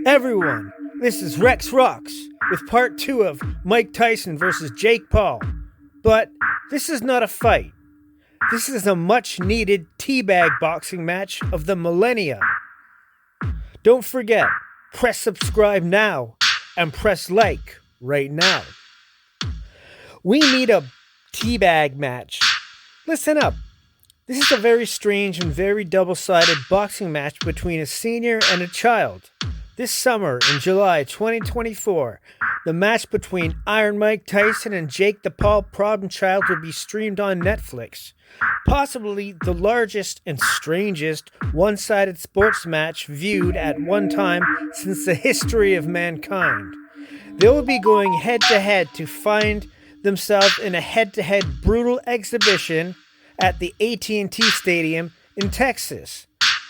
Everyone, this is Roxx with part 2 of Mike Tyson versus Jake Paul. But this is not a fight. This is a much needed teabag boxing match of the millennia. Don't forget, press subscribe now and press like right now. We need a teabag match. Listen up. This is a very strange and very double-sided boxing match between a senior and a child. This summer, in July 2024, the match between Iron Mike Tyson and Jake the Paul Problem Child will be streamed on Netflix. Possibly the largest and strangest one-sided sports match viewed at one time since the history of mankind. They will be going head-to-head to find themselves in a head-to-head brutal exhibition at the AT&T Stadium in Texas.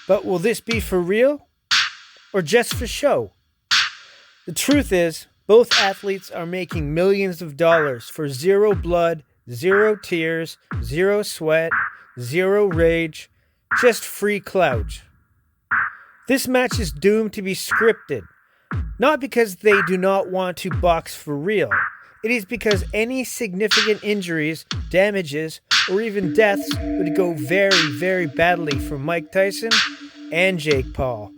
But will this be for real? Or just for show? The truth is, both athletes are making millions of dollars for zero blood, zero tears, zero sweat, zero rage, just free clout. This match is doomed to be scripted, not because they do not want to box for real. It is because any significant injuries, damages, or even deaths would go very, very badly for Mike Tyson and Jake Paul.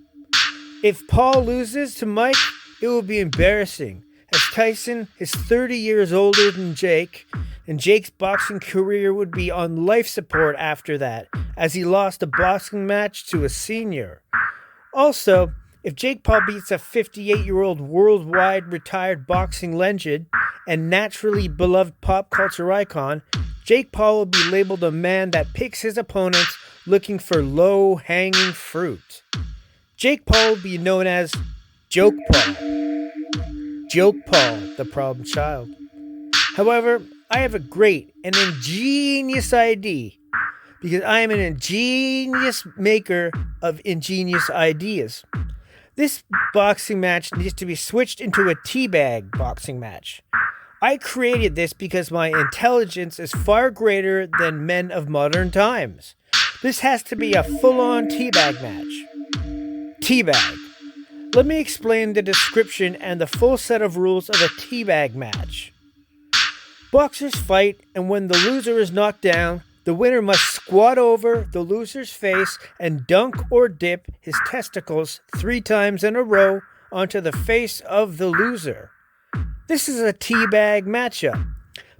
If Paul loses to Mike, it will be embarrassing, as Tyson is 30 years older than Jake, and Jake's boxing career would be on life support after that, as he lost a boxing match to a senior. Also, if Jake Paul beats a 58-year-old worldwide retired boxing legend and naturally beloved pop culture icon, Jake Paul will be labeled a man that picks his opponents looking for low-hanging fruit. Jake Paul will be known as Joke Paul. Joke Paul, the problem child. However, I have a great and ingenious idea, because I am an ingenious maker of ingenious ideas. This boxing match needs to be switched into a teabag boxing match. I created this because my intelligence is far greater than men of modern times. This has to be a full-on teabag match. Teabag. Let me explain the description and the full set of rules of a teabag match. Boxers fight, and when the loser is knocked down, the winner must squat over the loser's face and dunk or dip his testicles 3 times in a row onto the face of the loser. This is a teabag matchup,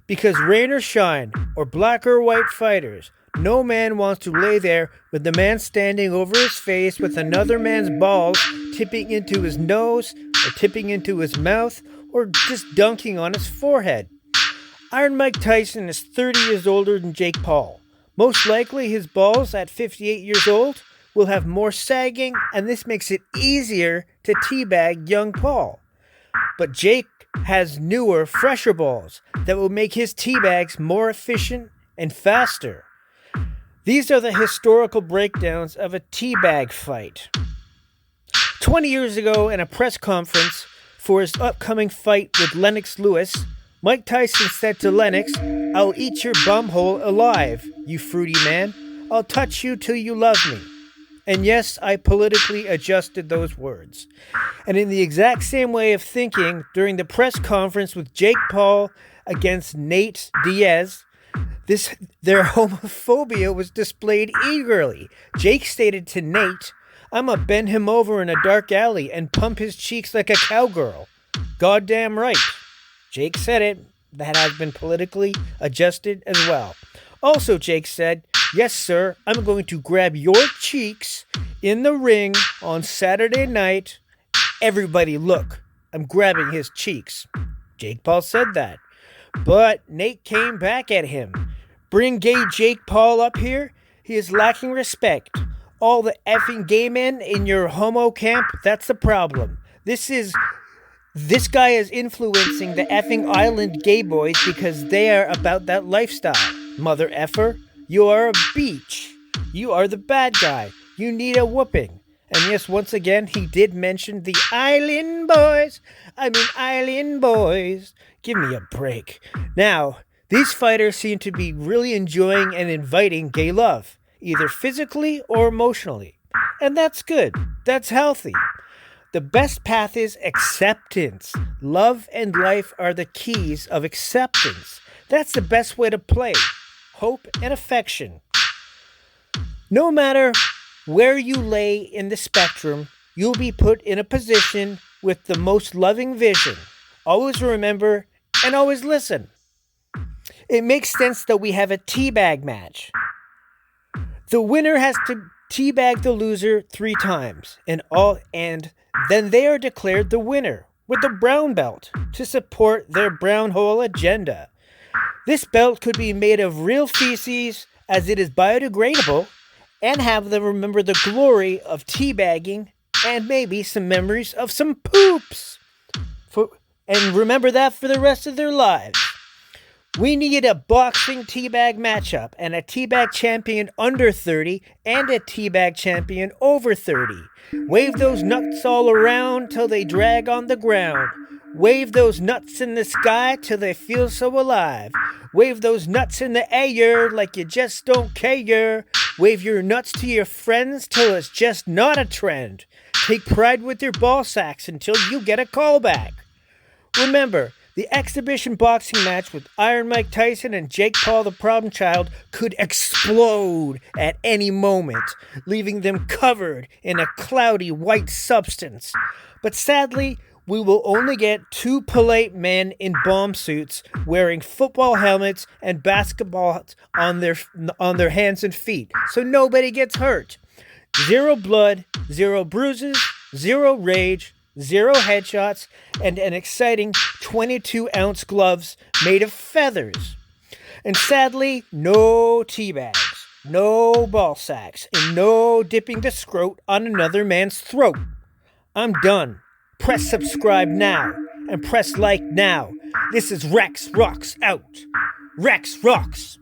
because rain or shine, or black or white fighters, no man wants to lay there with the man standing over his face with another man's balls tipping into his nose, or tipping into his mouth, or just dunking on his forehead. Iron Mike Tyson is 30 years older than Jake Paul. Most likely his balls at 58 years old will have more sagging, and this makes it easier to teabag young Paul. But Jake has newer, fresher balls that will make his teabags more efficient and faster. These are the historical breakdowns of a teabag fight. 20 years ago, in a press conference for his upcoming fight with Lennox Lewis, Mike Tyson said to Lennox, "I'll eat your bumhole alive, you fruity man. I'll touch you till you love me." And yes, I politically adjusted those words. And in the exact same way of thinking, during the press conference with Jake Paul against Nate Diaz, their homophobia was displayed eagerly. Jake stated to Nate, "I'ma bend him over in a dark alley and pump his cheeks like a cowgirl." Goddamn right. Jake said it. That has been politically adjusted as well. Also, Jake said, "Yes, sir, I'm going to grab your cheeks in the ring on Saturday night. Everybody look, I'm grabbing his cheeks." Jake Paul said that. But Nate came back at him. "Bring gay Jake Paul up here? He is lacking respect. All the effing gay men in your homo camp, that's the problem. This guy is influencing the effing island gay boys because they are about that lifestyle. Mother effer, you are a beach. You are the bad guy. You need a whooping." And yes, once again, he did mention the island boys. Island boys. Give me a break. Now, these fighters seem to be really enjoying and inviting gay love, either physically or emotionally. And that's good. That's healthy. The best path is acceptance. Love and life are the keys of acceptance. That's the best way to play. Hope and affection. No matter where you lay in the spectrum, you'll be put in a position with the most loving vision. Always remember and always listen. It makes sense that we have a teabag match. The winner has to teabag the loser 3 times, and then they are declared the winner with a brown belt to support their brown hole agenda. This belt could be made of real feces, as it is biodegradable, and have them remember the glory of teabagging and maybe some memories of some poops. And remember that for the rest of their lives. We need a boxing teabag matchup and a teabag champion under 30 and a teabag champion over 30. Wave those nuts all around till they drag on the ground. Wave those nuts in the sky till they feel so alive. Wave those nuts in the air like you just don't care. Wave your nuts to your friends till it's just not a trend. Take pride with your ball sacks until you get a call back. Remember, the exhibition boxing match with Iron Mike Tyson and Jake Paul the Problem Child could explode at any moment, leaving them covered in a cloudy white substance. But sadly, we will only get 2 polite men in bomb suits wearing football helmets and basketballs on their hands and feet, so nobody gets hurt. 0 blood, 0 bruises, 0 rage, 0 headshots, and an exciting 22-ounce gloves made of feathers. And sadly, no teabags, no ball sacks, and no dipping the scrot on another man's throat. I'm done. Press subscribe now, and press like now. This is Rexx Roxx out. Rexx Roxx.